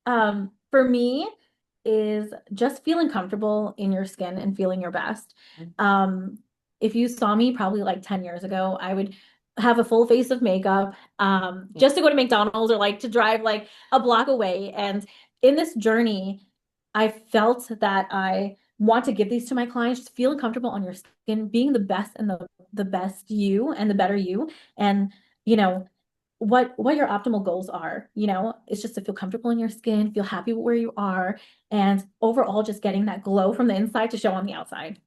For me is just feeling comfortable in your skin and feeling your best. If you saw me probably like 10 years ago, I would have a full face of makeup, just to go to McDonald's or like to drive like a block away. And in this journey, I felt that I want to give these to my clients, just feeling comfortable on your skin, being the best and the best you and the better you. And you know, what your optimal goals are, it's just to feel comfortable in your skin, feel happy where you are, and overall just getting that glow from the inside to show on the outside.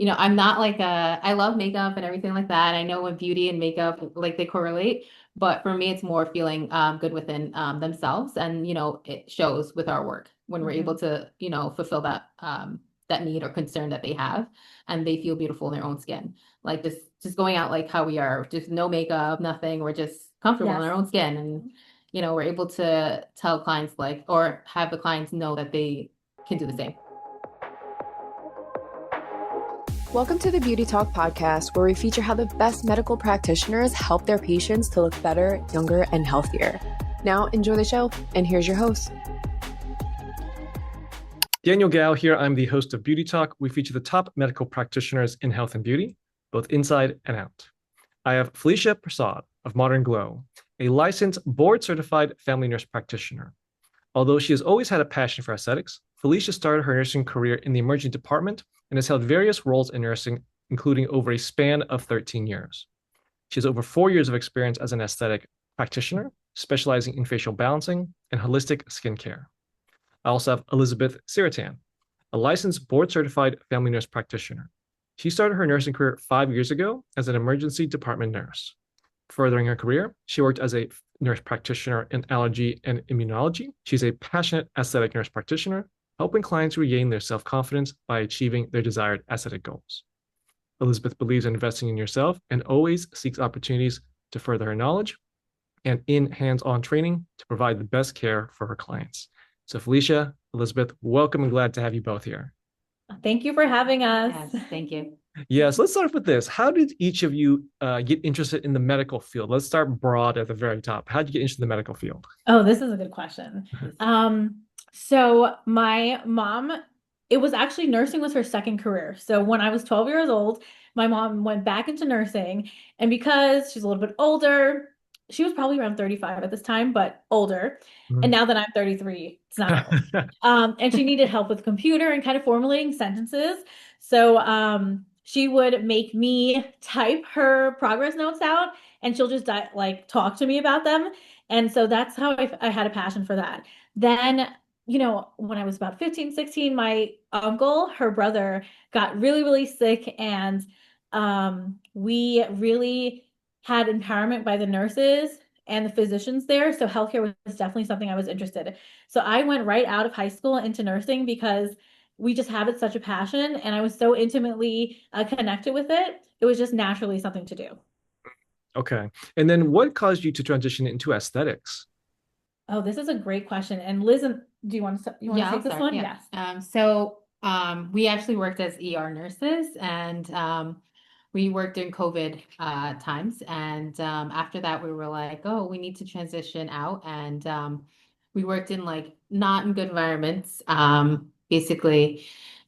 I'm not like I love makeup and everything like that. I know when beauty and makeup like they correlate, but for me, it's more feeling good within themselves, and it shows with our work when we're able to fulfill that need or concern that they have, and they feel beautiful in their own skin. Like just going out like how we are, just no makeup, nothing. We're just comfortable in Yes. our own skin, and we're able to tell clients like or have the clients know that they can do the same. Welcome to the Beauty Talk podcast, where we feature how the best medical practitioners help their patients to look better, younger, and healthier. Now, enjoy the show, and here's your host. Daniel Gao here. I'm the host of Beauty Talk. We feature the top medical practitioners in health and beauty, both inside and out. I have Felicia Persaud of Modern Glow, a licensed board-certified family nurse practitioner. Although she has always had a passion for aesthetics, Felicia started her nursing career in the emergency department and has held various roles in nursing, including over a span of 13 years. She has over 4 years of experience as an aesthetic practitioner, specializing in facial balancing and holistic skincare. I also have Elizabeth Seerattan, a licensed board-certified family nurse practitioner. She started her nursing career 5 years ago as an emergency department nurse. Furthering her career, she worked as a nurse practitioner in allergy and immunology. She's a passionate aesthetic nurse practitioner, helping clients regain their self-confidence by achieving their desired aesthetic goals. Elizabeth believes in investing in yourself and always seeks opportunities to further her knowledge and in hands-on training to provide the best care for her clients. So Felicia, Elizabeth, welcome and glad to have you both here. Thank you for having us. Yes, thank you. Yes, let's start with this. How did each of you get interested in the medical field? Let's start broad at the very top. How did you get interested in the medical field? Oh, this is a good question. So my mom, it was actually nursing was her second career. So when I was 12 years old, my mom went back into nursing, and because she's a little bit older, she was probably around 35 at this time, but older. And now that I'm 33, it's not old. And she needed help with computer and kind of formulating sentences. So she would make me type her progress notes out, and she'll just like talk to me about them. And so that's how I had a passion for that. Then, when I was about 15, 16, my uncle, her brother, got really, really sick. And we really had empowerment by the nurses and the physicians there. So healthcare was definitely something I was interested in. So I went right out of high school into nursing because we just have it such a passion, and I was so intimately connected with it. It was just naturally something to do. Okay. And then what caused you to transition into aesthetics? Oh, this is a great question. And Liz, do you want to I'll take this start. one? Yeah. Yes. We actually worked as ER nurses, and we worked during COVID times. And after that, we were like, oh, we need to transition out. And we worked in like not in good environments, basically.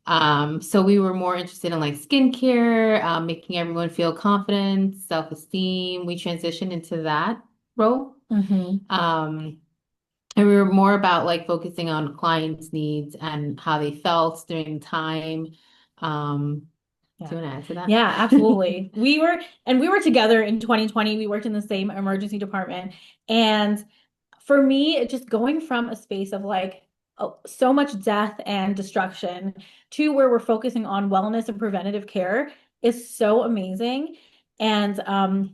So we were more interested in like skincare, making everyone feel confident, self-esteem. We transitioned into that role. Um, and we were more about like focusing on clients' needs and how they felt during time. Do you want to add to that? Yeah, absolutely. We were together in 2020. We worked in the same emergency department. And for me, just going from a space of like so much death and destruction to where we're focusing on wellness and preventative care is so amazing. And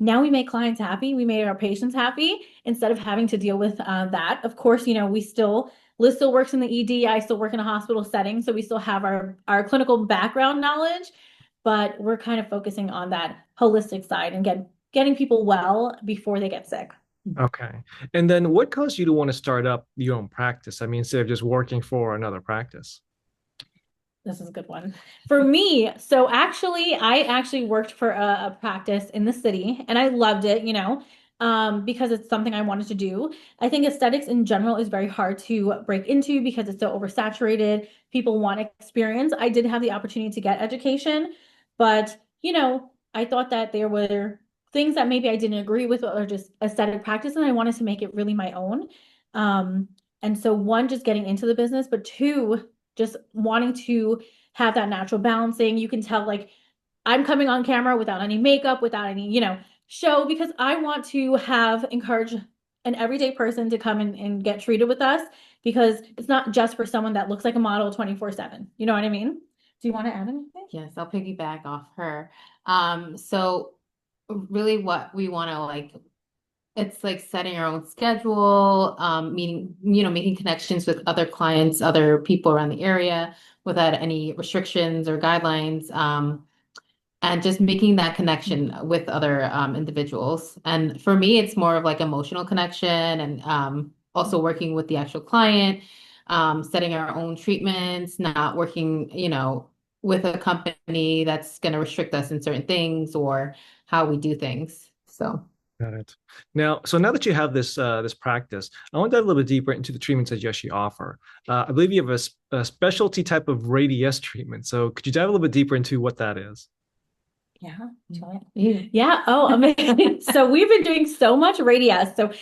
now we make clients happy. We made our patients happy instead of having to deal with that. Of course, Liz still works in the ED. I still work in a hospital setting. So we still have our clinical background knowledge, but we're kind of focusing on that holistic side and getting people well before they get sick. Okay. And then what caused you to want to start up your own practice? I mean, instead of just working for another practice. This is a good one. For me, I actually worked for a practice in the city, and I loved it. because it's something I wanted to do. I think aesthetics in general is very hard to break into because it's so oversaturated. People want experience. I did have the opportunity to get education, but I thought that there were things that maybe I didn't agree with or just aesthetic practice, and I wanted to make it really my own. And so one, just getting into the business, but two, just wanting to have that natural balancing. You can tell like I'm coming on camera without any makeup, without any, show, because I want to encourage an everyday person to come and get treated with us, because it's not just for someone that looks like a model 24/7. You know what I mean? Do you want to add anything? Yes, I'll piggyback off her. So really what we want to like, it's like setting our own schedule, making connections with other clients, other people around the area without any restrictions or guidelines. And just making that connection with other individuals. And for me, it's more of like emotional connection and also working with the actual client, setting our own treatments, not working, with a company that's going to restrict us in certain things or how we do things. So. Got it. Now that you have this practice, I want to dive a little bit deeper into the treatments that you actually offer. I believe you have a specialty type of Radiesse treatment. So could you dive a little bit deeper into what that is? Yeah. Yeah. Oh, amazing. So we've been doing so much Radiesse. So,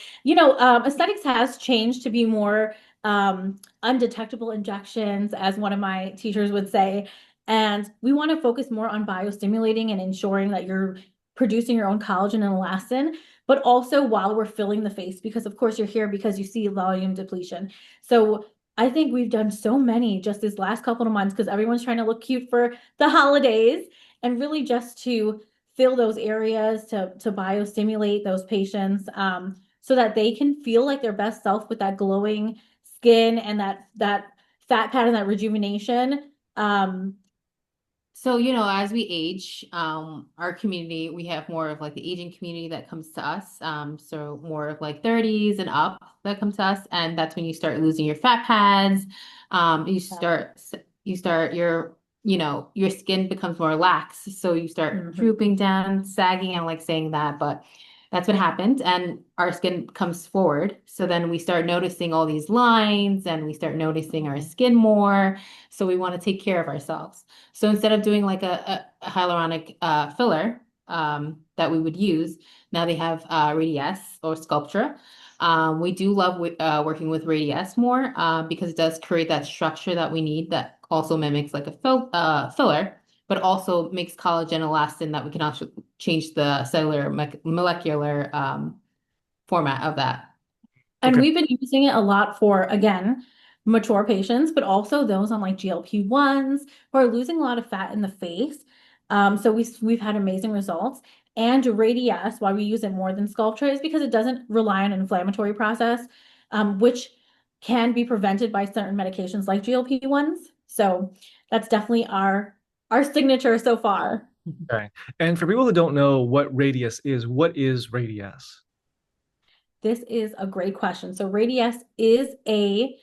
aesthetics has changed to be more undetectable injections, as one of my teachers would say. And we want to focus more on biostimulating and ensuring that you're producing your own collagen and elastin, but also while we're filling the face, because of course you're here because you see volume depletion. So I think we've done so many just this last couple of months because everyone's trying to look cute for the holidays, and really just to fill those areas, to biostimulate those patients, so that they can feel like their best self with that glowing skin and that fat pad and that rejuvenation. So, as we age, our community, we have more of like the aging community that comes to us. So more of like 30s and up that come to us. And that's when you start losing your fat pads. Your skin becomes more lax. So you start drooping down, sagging. I don't like saying that, but that's what happened. And our skin comes forward. So then we start noticing all these lines and we start noticing our skin more. So we want to take care of ourselves. So instead of doing like a hyaluronic filler that we would use, now they have Radiesse or Sculptra. We do love working with Radiesse more because it does create that structure that we need that also mimics like a filler, but also makes collagen elastin that we can also change the cellular molecular format of that. And Okay. we've been using it a lot for, again, mature patients, but also those on like GLP-1s who are losing a lot of fat in the face. So we've had amazing results. And Radiesse, why we use it more than Sculptra, is because it doesn't rely on an inflammatory process, which can be prevented by certain medications like GLP-1s. So that's definitely our signature so far. Okay. And for people who don't know what Radiesse is, what is Radiesse? This is a great question. So Radiesse is a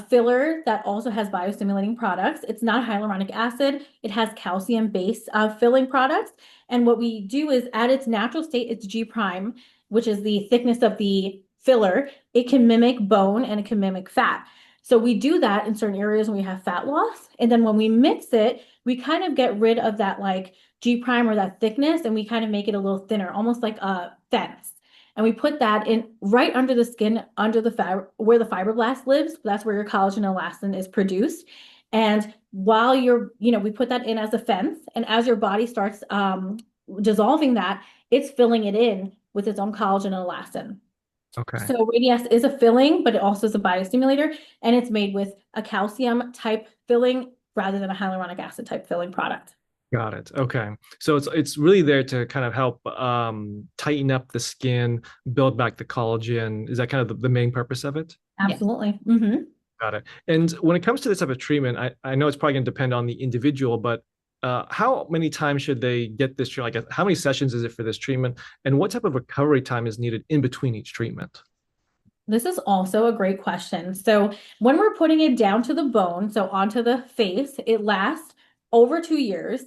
filler that also has biostimulating products. It's not hyaluronic acid. It has calcium-based filling products. And what we do is at its natural state, it's G prime, which is the thickness of the filler. It can mimic bone and it can mimic fat. So we do that in certain areas when we have fat loss. And then when we mix it, we kind of get rid of that like G prime or that thickness, and we kind of make it a little thinner, almost like a fence. And we put that in right under the skin, under the where the fibroblast lives. That's where your collagen and elastin is produced. And while we put that in as a fence, and as your body starts dissolving that, it's filling it in with its own collagen and elastin. Okay. So Radiesse is a filling, but it also is a biostimulator, and it's made with a calcium type filling rather than a hyaluronic acid type filling product. Got it. Okay. So it's really there to kind of help tighten up the skin, build back the collagen. Is that kind of the main purpose of it? Absolutely. Mm-hmm. Got it. And when it comes to this type of treatment, I know it's probably going to depend on the individual, but how many times should they get this treatment? Like, how many sessions is it for this treatment? And what type of recovery time is needed in between each treatment? This is also a great question. So when we're putting it down to the bone, so onto the face, it lasts over 2 years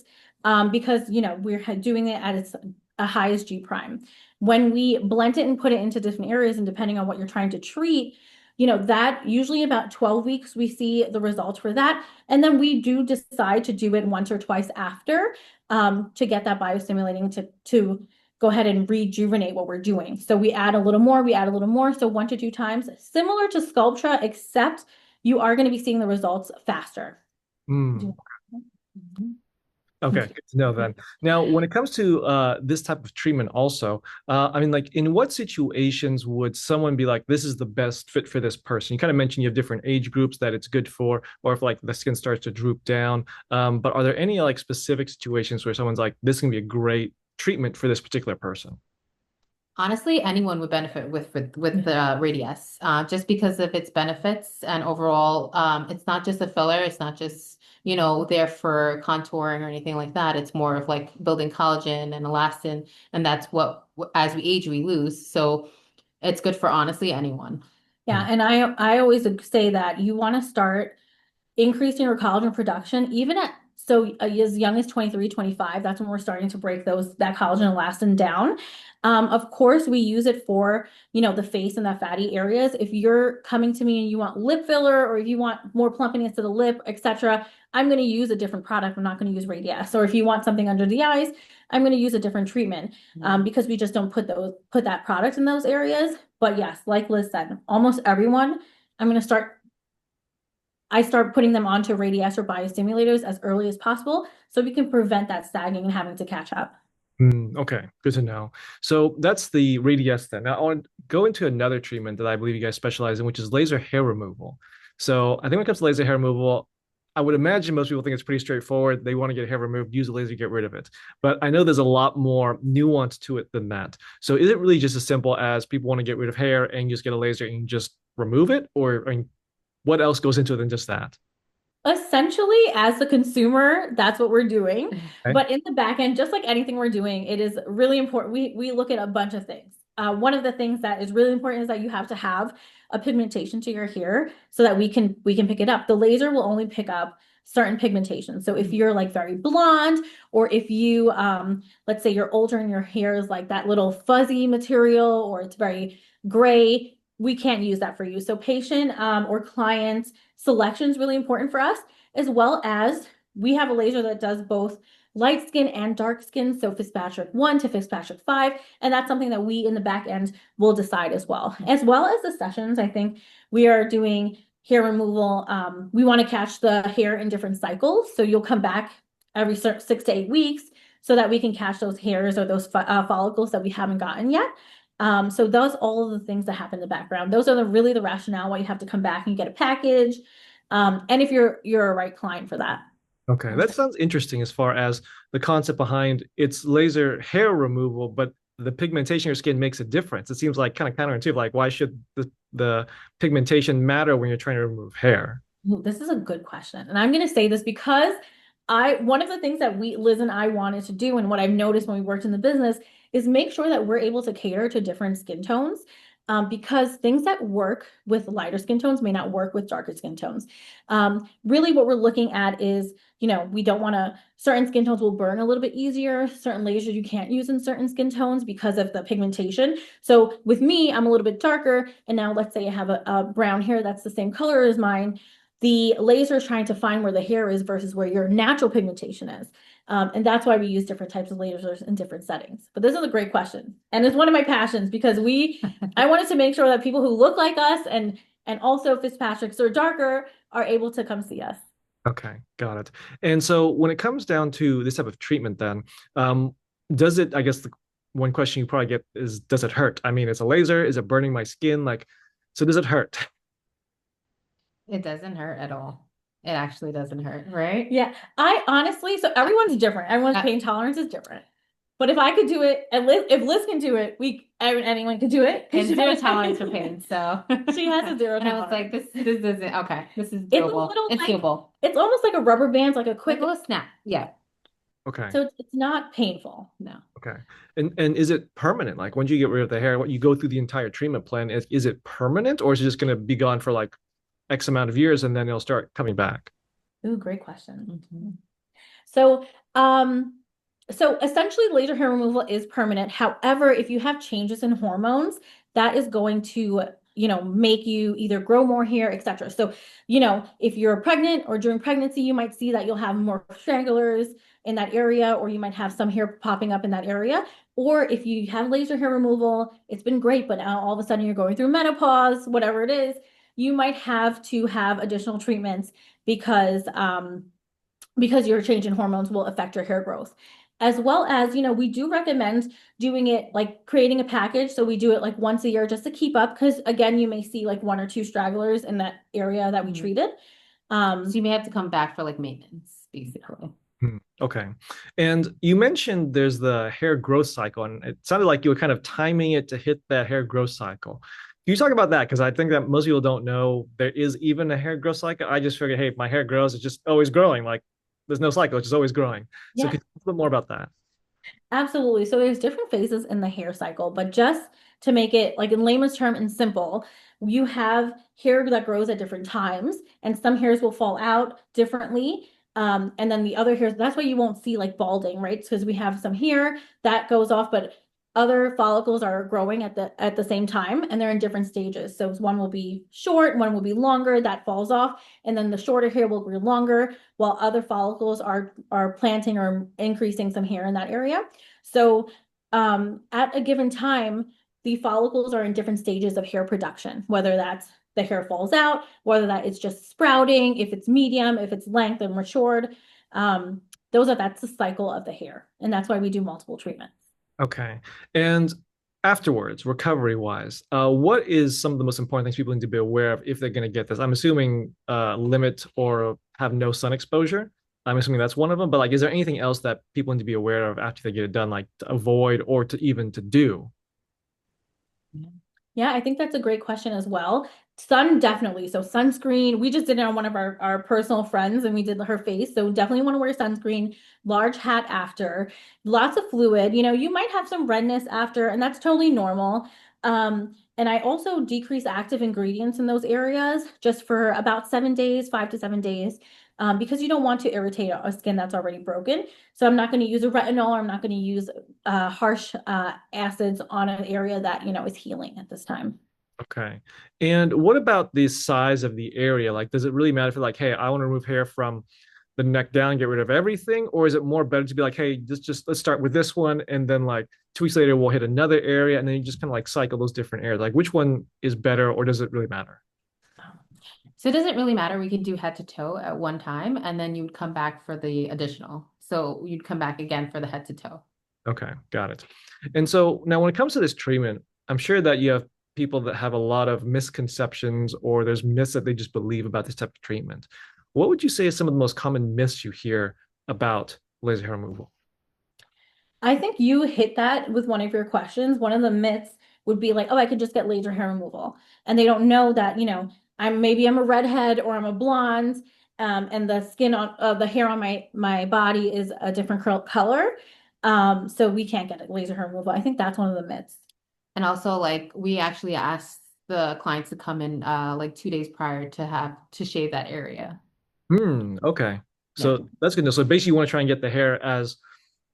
because, we're doing it at its highest G prime. When we blend it and put it into different areas, and depending on what you're trying to treat, that usually about 12 weeks, we see the results for that. And then we do decide to do it once or twice after to get that biostimulating to go ahead and rejuvenate what we're doing. So we add a little more, So 1 to 2 times, similar to Sculptra, except you are going to be seeing the results faster. Mm. Okay, good to know then. Now, when it comes to this type of treatment also, I mean, like in what situations would someone be like, this is the best fit for this person? You kind of mentioned you have different age groups that it's good for, or if like the skin starts to droop down. But are there any like specific situations where someone's like, this can be a great treatment for this particular person? Honestly, anyone would benefit with the Radiesse, just because of its benefits and overall, it's not just a filler. It's not just, there for contouring or anything like that. It's more of like building collagen and elastin, and that's what, as we age, we lose. So it's good for honestly anyone. Yeah, and I always say that you want to start increasing your collagen production even at as young as 23, 25. That's when we're starting to break that collagen elastin down. Of course, we use it for the face and the fatty areas. If you're coming to me and you want lip filler, or if you want more plumpiness to the lip, etc., I'm going to use a different product. I'm not going to use Radiesse. Or if you want something under the eyes, I'm going to use a different treatment because we just don't put that product in those areas. But yes, like Liz said, almost everyone, I start putting them onto Radiesse or biostimulators as early as possible so we can prevent that sagging and having to catch up. Okay, good to know. So that's the Radiesse then. Now I want to go into another treatment that I believe you guys specialize in, which is laser hair removal. So I think when it comes to laser hair removal, I would imagine most people think it's pretty straightforward. They want to get hair removed, use a laser, get rid of it. But I know there's a lot more nuance to it than that. So is it really just as simple as people want to get rid of hair and just get a laser and just remove it? Or I mean, what else goes into it than just that? Essentially, as the consumer, that's what we're doing. Okay. But in the back end, just like anything we're doing, it is really important. We look at a bunch of things. One of the things that is really important is that you have to have a pigmentation to your hair so that we can pick it up. The laser will only pick up certain pigmentation. So if you're like very blonde, or if you let's say you're older and your hair is like that little fuzzy material, or it's very gray, we can't use that for you. So patient or client selection is really important for us, as well as we have a laser that does both light skin and dark skin, so Fitzpatrick 1 to Fitzpatrick 5, and that's something that we in the back end will decide as well. As well as the sessions, I think we are doing hair removal. We want to catch the hair in different cycles, so you'll come back every 6 to 8 weeks so that we can catch those hairs or those follicles that we haven't gotten yet. So those all of the things that happen in the background. Those are really the rationale why you have to come back and get a package. And if you're a right client for that. Okay, that sounds interesting as far as the concept behind it's laser hair removal, but the pigmentation of your skin makes a difference. It seems like kind of counterintuitive. Like, why should the pigmentation matter when you're trying to remove hair? Ooh, this is a good question. And I'm going to say this because one of the things that Liz and I wanted to do, and what I've noticed when we worked in the business, is make sure that we're able to cater to different skin tones. Because things that work with lighter skin tones may not work with darker skin tones. Really what we're looking at is, we don't want certain skin tones will burn a little bit easier. Certain lasers you can't use in certain skin tones because of the pigmentation. So with me, I'm a little bit darker. And now let's say I have a brown hair that's the same color as mine. The laser is trying to find where the hair is versus where your natural pigmentation is. And that's why we use different types of lasers in different settings. But this is a great question. And it's one of my passions because I wanted to make sure that people who look like us and also Fitzpatrick's or darker are able to come see us. Okay, got it. And so when it comes down to this type of treatment, then does it, I guess the one question you probably get is, does it hurt? I mean, it's a laser, is it burning my skin? Like, so does it hurt? It doesn't hurt at all. It actually doesn't hurt, right? Yeah, I honestly, so everyone's different. Everyone's pain tolerance is different. But if I could do it, and if Liz can do it, anyone can do it. And zero tolerance for pain, so she has a zero tolerance. And I was like, this isn't okay. This is It's doable. It's doable. It's almost like a rubber band, like a quick little snap. Yeah. Okay. So it's not painful. No. Okay. And is it permanent? Like when you get rid of the hair, what you go through the entire treatment plan, is it permanent, or is it just going to be gone for like X amount of years and then it'll start coming back? Ooh, great question. Mm-hmm. So, So essentially laser hair removal is permanent. However, if you have changes in hormones, that is going to, make you either grow more hair, etc. So, if you're pregnant or during pregnancy, you might see that you'll have more stragglers in that area, or you might have some hair popping up in that area. Or if you have laser hair removal, it's been great, but now all of a sudden you're going through menopause, whatever it is, you might have to have additional treatments because your change in hormones will affect your hair growth. As well as, we do recommend doing it like creating a package. So we do it like once a year just to keep up, because again, you may see like one or two stragglers in that area that we treated. So you may have to come back for like maintenance, basically. Okay. And you mentioned there's the hair growth cycle, and it sounded like you were kind of timing it to hit that hair growth cycle. Can you talk about that? Because I think that most people don't know there is even a hair growth cycle. I just figured, hey, my hair grows, it's just always growing. Like there's no cycle, it's just always growing. So Yeah. can you talk a bit more about that? Absolutely. So there's different phases in the hair cycle, but just to make it like in layman's term and simple, you have hair that grows at different times, and some hairs will fall out differently. And then the other hairs, that's why you won't see like balding, right? Because we have some hair that goes off, but other follicles are growing at the same time, and they're in different stages. So one will be short, one will be longer, that falls off, and then the shorter hair will grow longer, while other follicles are planting or increasing some hair in that area. So at a given time, the follicles are in different stages of hair production, whether that's the hair falls out, whether that it's just sprouting, if it's medium, if it's length and matured. That's the cycle of the hair. And that's why we do multiple treatments. Okay. And afterwards, recovery wise, what is some of the most important things people need to be aware of if they're going to get this? I'm assuming limit or have no sun exposure. I'm assuming that's one of them. But like, is there anything else that people need to be aware of after they get it done, like to avoid or to even to do? Yeah, I think that's a great question as well. Sun, definitely. So sunscreen, we just did it on one of our personal friends and we did her face. So definitely want to wear sunscreen, large hat after, lots of fluid. You might have some redness after, and that's totally normal. And I also decrease active ingredients in those areas just for about 7 days, 5 to 7 days, because you don't want to irritate a skin that's already broken. So I'm not going to use a retinol, or I'm not going to use harsh acids on an area that, is healing at this time. Okay. And what about the size of the area? Like, does it really matter if like, hey, I want to remove hair from the neck down, get rid of everything? Or is it more better to be like, hey, just let's start with this one, and then like 2 weeks later we'll hit another area, and then you just kind of like cycle those different areas? Like, which one is better, or does it really matter? So it doesn't really matter. We could do head to toe at one time, and then you would come back for the additional. So you'd come back again for the head to toe. Okay, got it. And so now when it comes to this treatment, I'm sure that you have people that have a lot of misconceptions, or there's myths that they just believe about this type of treatment. What would you say is some of the most common myths you hear about laser hair removal? I think you hit that with one of your questions. One of the myths would be like, oh, I could just get laser hair removal. And they don't know that, I'm a redhead or I'm a blonde, and the skin on the hair on my body is a different color. So we can't get a laser hair removal. I think that's one of the myths. And also, like, we actually asked the clients to come in like 2 days prior to shave that area. Okay. So that's good. So basically, you want to try and get the hair as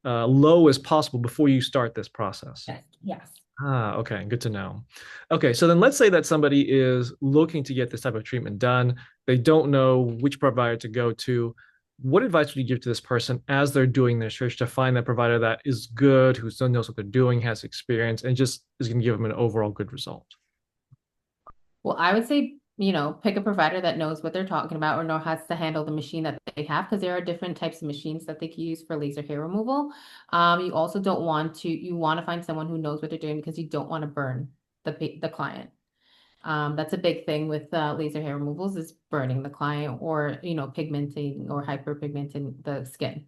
low as possible before you start this process. Yes. Okay, good to know. Okay, so then let's say that somebody is looking to get this type of treatment done. They don't know which provider to go to. What advice would you give to this person as they're doing their search to find that provider that is good, who still knows what they're doing, has experience, and just is going to give them an overall good result? Well, I would say, pick a provider that knows what they're talking about or knows how to handle the machine that they have, because there are different types of machines that they can use for laser hair removal. You also you want to find someone who knows what they're doing, because you don't want to burn the client. That's a big thing with laser hair removals, is burning the client, or, pigmenting or hyperpigmenting the skin.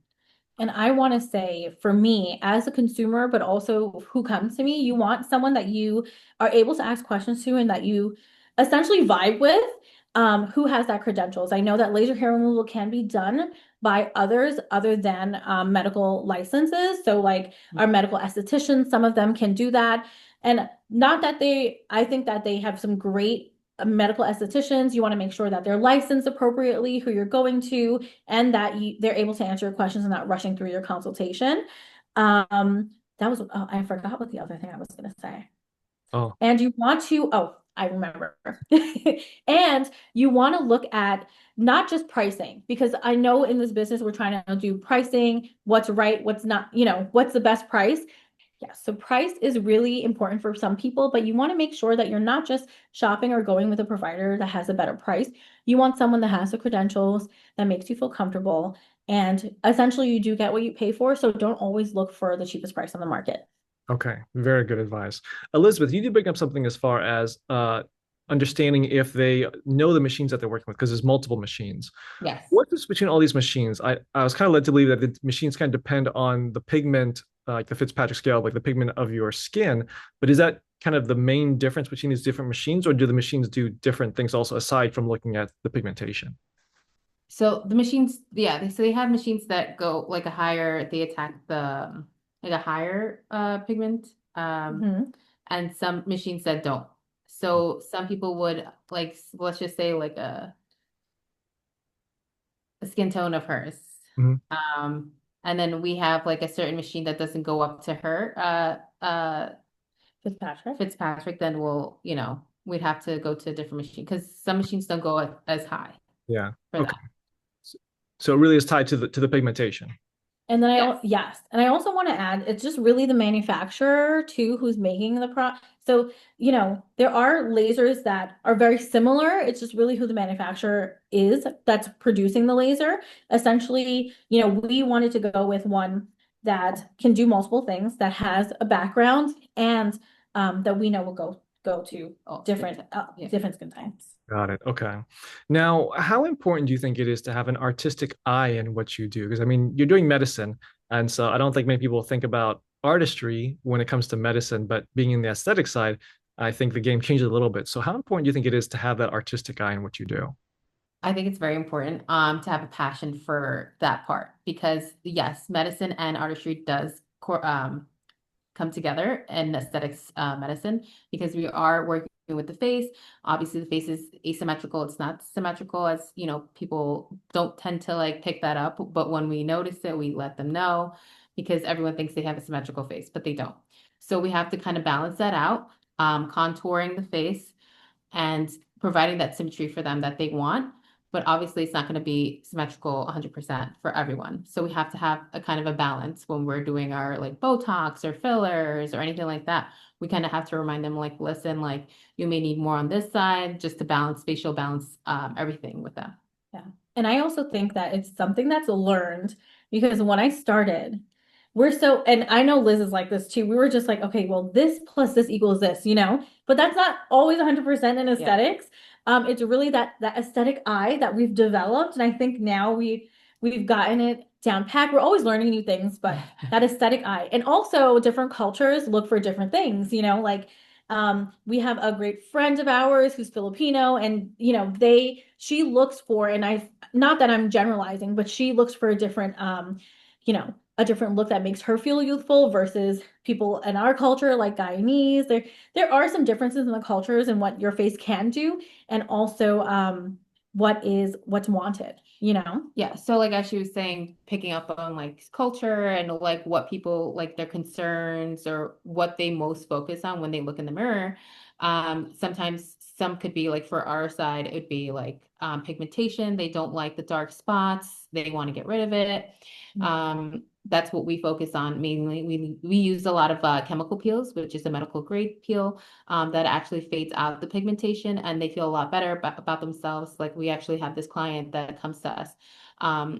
And I want to say, for me as a consumer, but also who comes to me, you want someone that you are able to ask questions to and that you essentially vibe with, who has that credentials. I know that laser hair removal can be done by others other than medical licenses. So like our medical estheticians, some of them can do that. And not that I think that they have some great medical estheticians. You want to make sure that they're licensed appropriately, who you're going to, and that they're able to answer your questions and not rushing through your consultation. That was, oh, I forgot what the other thing I was gonna say. Oh, And you want to, oh, I remember. And you want to look at not just pricing, because I know in this business we're trying to do pricing, what's right, what's not, what's the best price. Yes, so price is really important for some people, but you want to make sure that you're not just shopping or going with a provider that has a better price. You want someone that has the credentials, that makes you feel comfortable, and essentially you do get what you pay for, so don't always look for the cheapest price on the market. okay. Very good advice. Elizabeth, you did bring up something as far as understanding if they know the machines that they're working with, because there's multiple machines. Yes. What's this between all these machines? I was kind of led to believe that the machines kind of depend on the pigment, like the Fitzpatrick scale, like the pigment of your skin. But is that kind of the main difference between these different machines, or do the machines do different things also aside from looking at the pigmentation? So the machines, yeah, so they have machines that go like a higher, they attack the like a higher pigment, Mhm. and some machines that don't. So some people would like, let's just say like a skin tone of hers. Mhm. Um, and then we have like a certain machine that doesn't go up to her, Fitzpatrick. Fitzpatrick, then we'll, we'd have to go to a different machine because some machines don't go as high Yeah. for Okay. that. So it really is tied to the pigmentation. And then Yes. yes, and I also want to add, it's just really the manufacturer too who's making the product. So, there are lasers that are very similar. It's just really who the manufacturer is that's producing the laser. Essentially, we wanted to go with one that can do multiple things, that has a background, and that we know will go to Oh, different yeah. different skin types. Got it. Okay. Now, how important do you think it is to have an artistic eye in what you do? Because I mean, you're doing medicine, and so I don't think many people think about artistry when it comes to medicine, but being in the aesthetic side, I think the game changes a little bit. So how important do you think it is to have that artistic eye in what you do? I think it's very important to have a passion for that part because yes, medicine and artistry does come together in aesthetics medicine because we are working with the face. Obviously, the face is asymmetrical. It's not symmetrical as, people don't tend to like pick that up. But when we notice it, we let them know because everyone thinks they have a symmetrical face, but they don't. So we have to kind of balance that out, contouring the face and providing that symmetry for them that they want. But obviously, it's not going to be symmetrical 100% for everyone. So we have to have a kind of a balance when we're doing our like Botox or fillers or anything like that. We kind of have to remind them like, listen, like you may need more on this side just to balance, facial balance, everything with them. Yeah. And I also think that it's something that's learned because when I started, and I know Liz is like this too. We were just like, okay, well, this plus this equals this, but that's not always 100% in aesthetics. It's really that aesthetic eye that we've developed. And I think now we've gotten it down pat. We're always learning new things, but that aesthetic eye, and also different cultures look for different things, like we have a great friend of ours who's Filipino, and she looks for, and not that I'm generalizing, but she looks for a different a different look that makes her feel youthful versus people in our culture like Guyanese. There are some differences in the cultures and what your face can do, and also what's wanted, Yeah. So like as she was saying, picking up on like culture and like what people like their concerns or what they most focus on when they look in the mirror. Sometimes some could be like for our side, it would be like pigmentation. They don't like the dark spots. They want to get rid of it. That's what we focus on mainly. We use a lot of chemical peels, which is a medical grade peel that actually fades out the pigmentation and they feel a lot better about themselves. Like we actually have this client that comes to us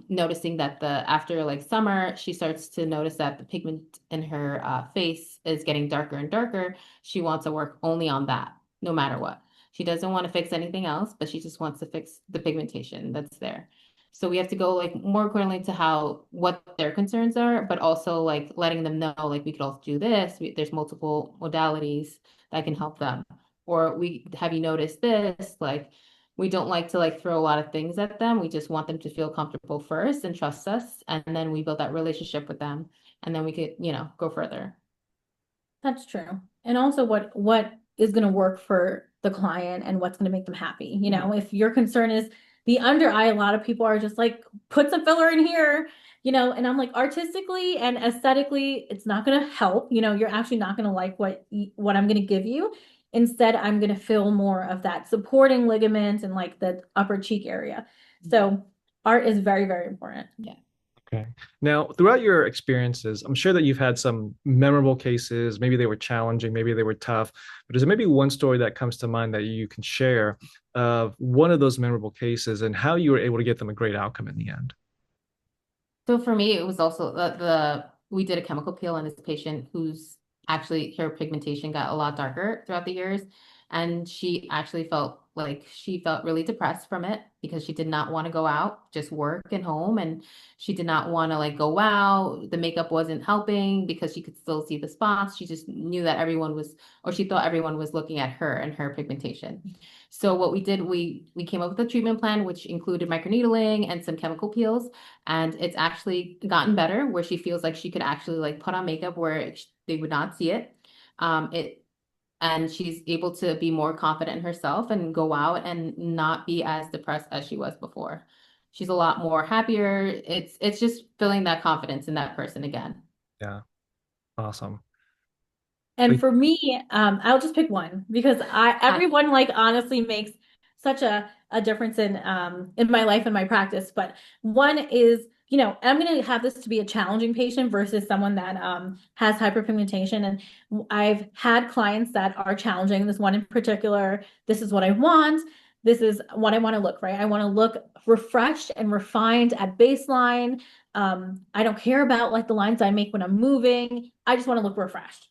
noticing that after like summer, she starts to notice that the pigment in her face is getting darker and darker. She wants to work only on that, no matter what. She doesn't want to fix anything else, but she just wants to fix the pigmentation that's there. So we have to go like more accordingly to what their concerns are, but also like letting them know like we could also do this. There's multiple modalities that can help them. Or we have you noticed this? Like we don't like to like throw a lot of things at them. We just want them to feel comfortable first and trust us, and then we build that relationship with them, and then we could, go further. That's true. And also what is going to work for the client and what's going to make them happy. If your concern is The under eye, a lot of people are just like, put some filler in here, and I'm like, artistically and aesthetically, it's not going to help. You're actually not going to like what I'm going to give you. Instead, I'm going to fill more of that supporting ligament and like the upper cheek area. So art is very, very important. Yeah. Okay. Now, throughout your experiences, I'm sure that you've had some memorable cases. Maybe they were challenging, maybe they were tough. But is there maybe one story that comes to mind that you can share of one of those memorable cases and how you were able to get them a great outcome in the end? So for me, it was also the we did a chemical peel on this patient whose actually her pigmentation got a lot darker throughout the years. And she actually felt like she felt really depressed from it because she did not want to go out, just work and home. And she did not want to like go out. The makeup wasn't helping because she could still see the spots. She just knew that everyone was, or she thought everyone was looking at her and her pigmentation. So what we did, we came up with a treatment plan, which included microneedling and some chemical peels. And it's actually gotten better where she feels like she could actually like put on makeup where they would not see it. It and she's able to be more confident in herself and go out and not be as depressed as she was before. She's a lot more happier. It's just feeling that confidence in that person again. Yeah, awesome. And for me, I'll just pick one because everyone like honestly makes such a difference in my life and my practice. But one is, I'm gonna have this to be a challenging patient versus someone that has hyperpigmentation. And I've had clients that are challenging. This one in particular, this is what I want. This is what I want to look, right? I want to look refreshed and refined at baseline. I don't care about like the lines I make when I'm moving. I just want to look refreshed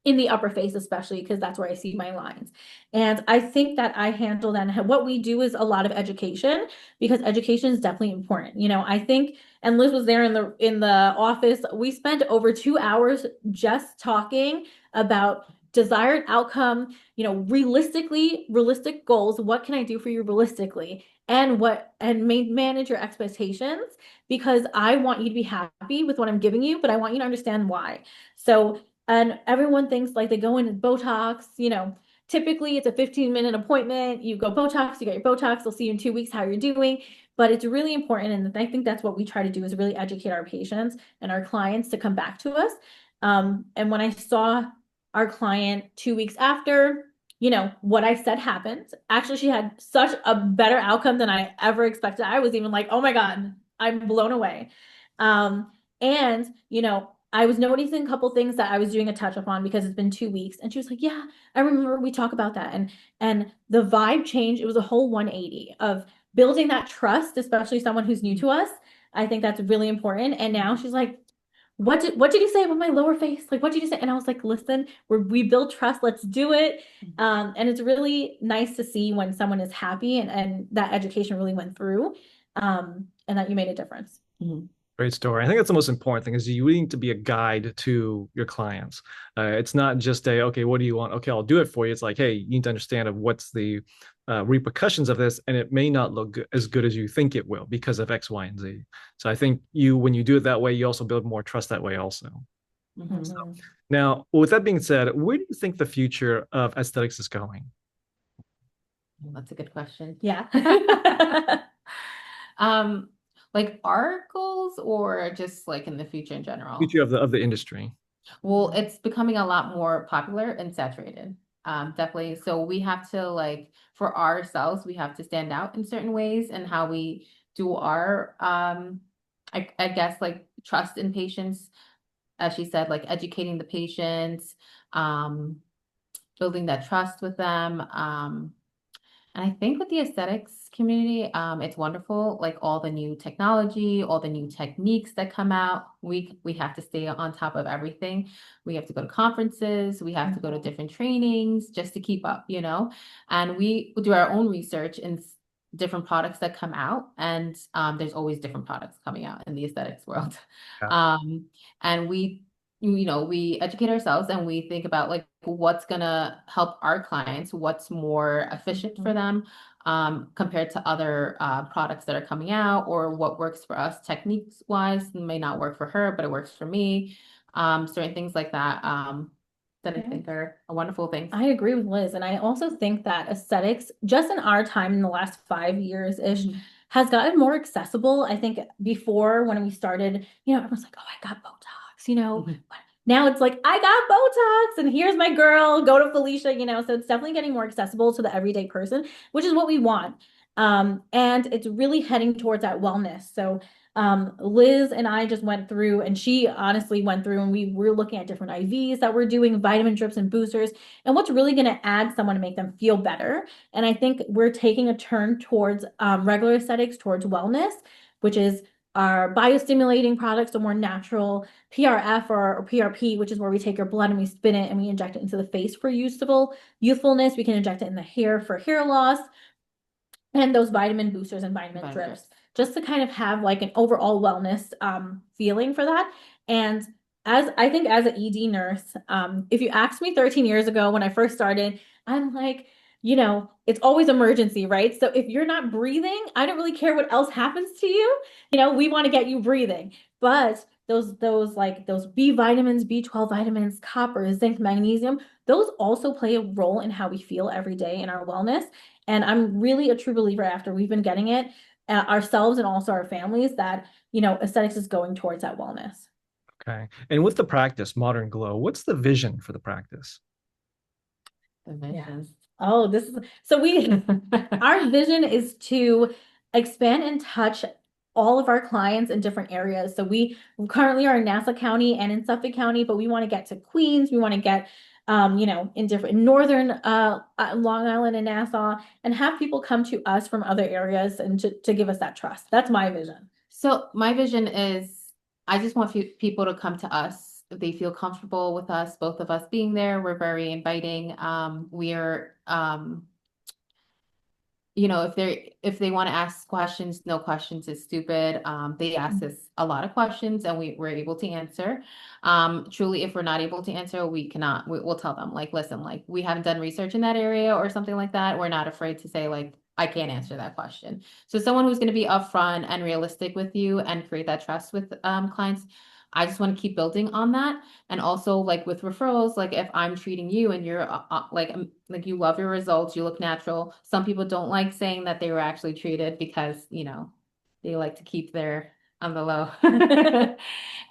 in the upper face, especially because that's where I see my lines. And I think that I handle that. And what we do is a lot of education because education is definitely important. I think, and Liz was there in the office. We spent over 2 hours just talking about desired outcome, realistic goals. What can I do for you realistically? And manage your expectations because I want you to be happy with what I'm giving you, but I want you to understand why. So and everyone thinks like they go in Botox, typically it's a 15-minute appointment. You go Botox, you get your Botox, they'll see you in 2 weeks how you're doing. But it's really important. And I think that's what we try to do is really educate our patients and our clients to come back to us. And when I saw our client 2 weeks after, what I said happened. Actually, she had such a better outcome than I ever expected. I was even like, oh my God, I'm blown away. And, I was noticing a couple things that I was doing a touch up on because it's been 2 weeks. And she was like, yeah, I remember we talk about that. And the vibe changed. It was a whole 180 of building that trust, especially someone who's new to us. I think that's really important. And now she's like, what did you say about my lower face? Like, what did you say? And I was like, listen, we build trust. Let's do it. And it's really nice to see when someone is happy and that education really went through, and that you made a difference. Mm-hmm. Great story. I think that's the most important thing is you need to be a guide to your clients. It's not just okay, what do you want? Okay, I'll do it for you. It's like, hey, you need to understand of what's the repercussions of this, and it may not look as good as you think it will because of X, Y, and Z. So I think when you do it that way, you also build more trust that way also. Mm-hmm. So, now, with that being said, where do you think the future of aesthetics is going? Well, that's a good question. Yeah. Like our goals or just like in the future in general? Future of the industry. Well, it's becoming a lot more popular and saturated. Definitely. So we have to like for ourselves, we have to stand out in certain ways and how we do our I guess like trust in patients, as she said, like educating the patients, building that trust with them. And I think with the aesthetics community, it's wonderful, like all the new technology, all the new techniques that come out. We have to stay on top of everything. We have to go to conferences, we have to go to different trainings just to keep up, and we do our own research in different products that come out. And there's always different products coming out in the aesthetics world. Yeah. And we educate ourselves and we think about like what's gonna help our clients, what's more efficient for them compared to other products that are coming out, or what works for us techniques wise may not work for her, but it works for me. Certain things like that that I think are wonderful things. I agree with Liz. And I also think that aesthetics, just in our time in the last 5 years-ish, has gotten more accessible. I think before when we started, everyone's like, oh, I got Botox, Now it's like, I got Botox and here's my girl, go to Felicia, so it's definitely getting more accessible to the everyday person, which is what we want. And it's really heading towards that wellness. So Liz and I just went through, and she honestly went through, and we were looking at different IVs that we're doing, vitamin drips and boosters, and what's really going to add someone to make them feel better. And I think we're taking a turn towards regular aesthetics, towards wellness, which is our biostimulating products, so more natural PRF or PRP, which is where we take your blood and we spin it and we inject it into the face for youthfulness. We can inject it in the hair for hair loss, and those vitamin boosters and vitamin drips, just to kind of have like an overall wellness feeling for that. And as I think as an ED nurse, if you asked me 13 years ago when I first started, I'm like, it's always emergency, right? So if you're not breathing, I don't really care what else happens to you. We want to get you breathing. But those B vitamins, B12 vitamins, copper, zinc, magnesium, those also play a role in how we feel every day in our wellness. And I'm really a true believer, after we've been getting it ourselves and also our families, that, aesthetics is going towards that wellness. Okay. And with the practice, Modern Glow, what's the vision for the practice? The vision. Oh, our vision is to expand and touch all of our clients in different areas. So we currently are in Nassau County and in Suffolk County, but we want to get to Queens. We want to get, in northern Long Island and Nassau, and have people come to us from other areas and to give us that trust. That's my vision. So my vision is, I just want people to come to us. They feel comfortable with us, both of us being there. We're very inviting. We're, if they want to ask questions, no questions is stupid. They ask us a lot of questions and we're able to answer. Truly, if we're not able to answer, we'll tell them, like, listen, like, we haven't done research in that area or something like that. We're not afraid to say, like, I can't answer that question. So someone who's going to be upfront and realistic with you and create that trust with clients. I just want to keep building on that. And also, like, with referrals, like, if I'm treating you and you're like you love your results, you look natural. Some people don't like saying that they were actually treated because, they like to keep their on the low.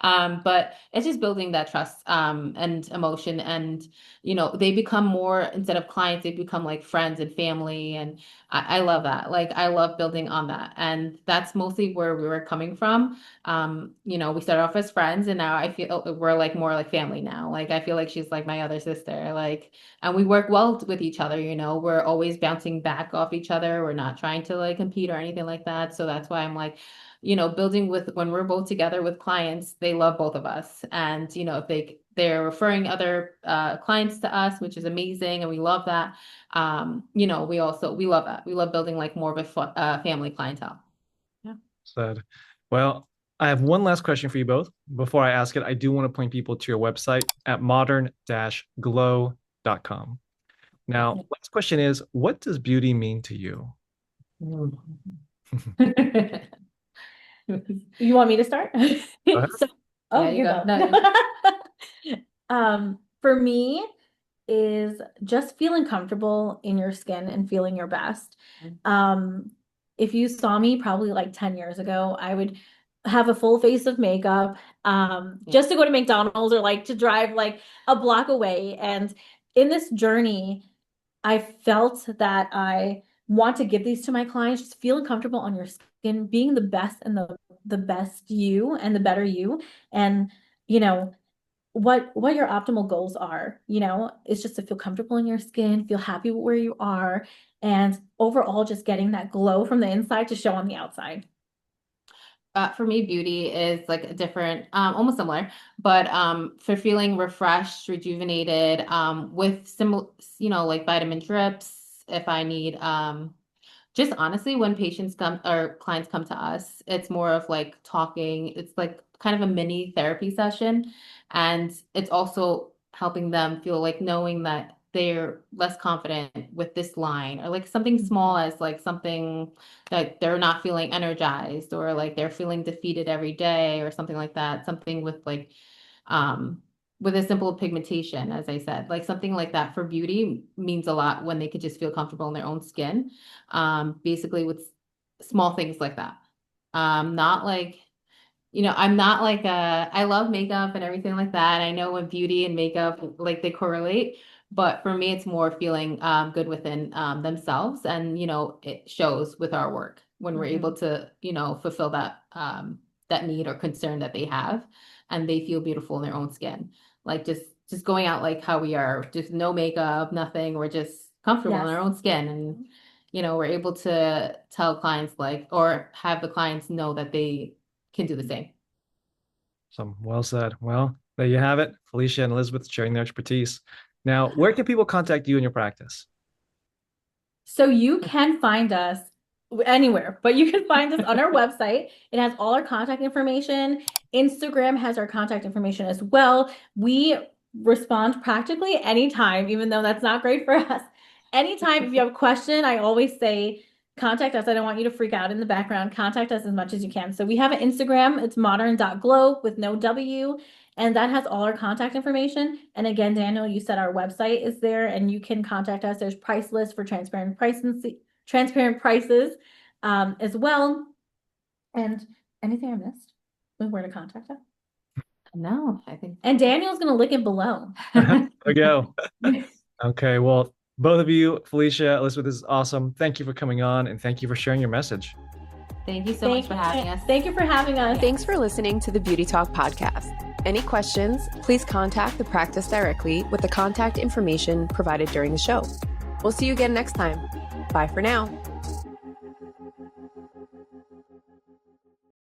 But it's just building that trust and emotion, and they become more, instead of clients, they become like friends and family, and I love that. Like, I love building on that, and that's mostly where we were coming from. We started off as friends, and now I feel we're like more like family now. Like, I feel like she's like my other sister, like, and we work well with each other. We're always bouncing back off each other. We're not trying to like compete or anything like that. So that's why I'm like, building with, when we're both together with clients, they love both of us. And, if they're referring other clients to us, which is amazing. And we love that. We love that. We love building like more of a family clientele. Yeah. Said. Well, I have one last question for you both. Before I ask it, I do want to point people to your website at modern-glow.com. Now, last question is, what does beauty mean to you? You want me to start? Yeah, you go. No. For me is just feeling comfortable in your skin and feeling your best. If you saw me probably like 10 years ago, I would have a full face of makeup, just to go to McDonald's or like to drive like a block away. And in this journey, I felt that I want to give these to my clients, just feeling comfortable on your skin, being the best and the best you and the better you. And, what your optimal goals are, is just to feel comfortable in your skin, feel happy where you are, and overall just getting that glow from the inside to show on the outside. For me, beauty is like a different, almost similar, but for feeling refreshed, rejuvenated, with similar, like vitamin drips, if I need, just honestly, when patients come or clients come to us, it's more of like talking. It's like kind of a mini therapy session. And it's also helping them feel like knowing that they're less confident with this line, or like something small as like something that they're not feeling energized, or like they're feeling defeated every day or something like that. Something with like, with a simple pigmentation, as I said, like something like that for beauty means a lot when they could just feel comfortable in their own skin. Basically with small things like that. Not like, I'm not like I love makeup and everything like that. I know when beauty and makeup like they correlate, but for me, it's more feeling good within themselves, and it shows with our work when we're able to fulfill that need or concern that they have, and they feel beautiful in their own skin. Like just going out like how we are, just no makeup, nothing. We're just comfortable in our own skin, and we're able to tell clients or have the clients know that they can do the same. So well said. Well, there you have it. Felicia and Elizabeth sharing their expertise. Now, where can people contact you in your practice? So you can find us anywhere, but you can find us on our website. It has all our contact information. Instagram has our contact information as well. We respond practically anytime, even though that's not great for us. Anytime, if you have a question, I always say, contact us. I don't want you to freak out in the background. Contact us as much as you can. So we have an Instagram. It's modern.glow with no W. And that has all our contact information. And again, Daniel, you said our website is there and you can contact us. There's price lists for transparent prices as well. And anything I missed with where to contact us? No, I think. And Daniel's going to link it below. There we go. Okay, well, both of you, Felicia, Elizabeth, this is awesome. Thank you for coming on and thank you for sharing your message. Thank you so much for having us. Thank you for having us. Thanks for listening to the Beauty Talk podcast. Any questions, please contact the practice directly with the contact information provided during the show. We'll see you again next time. Bye for now.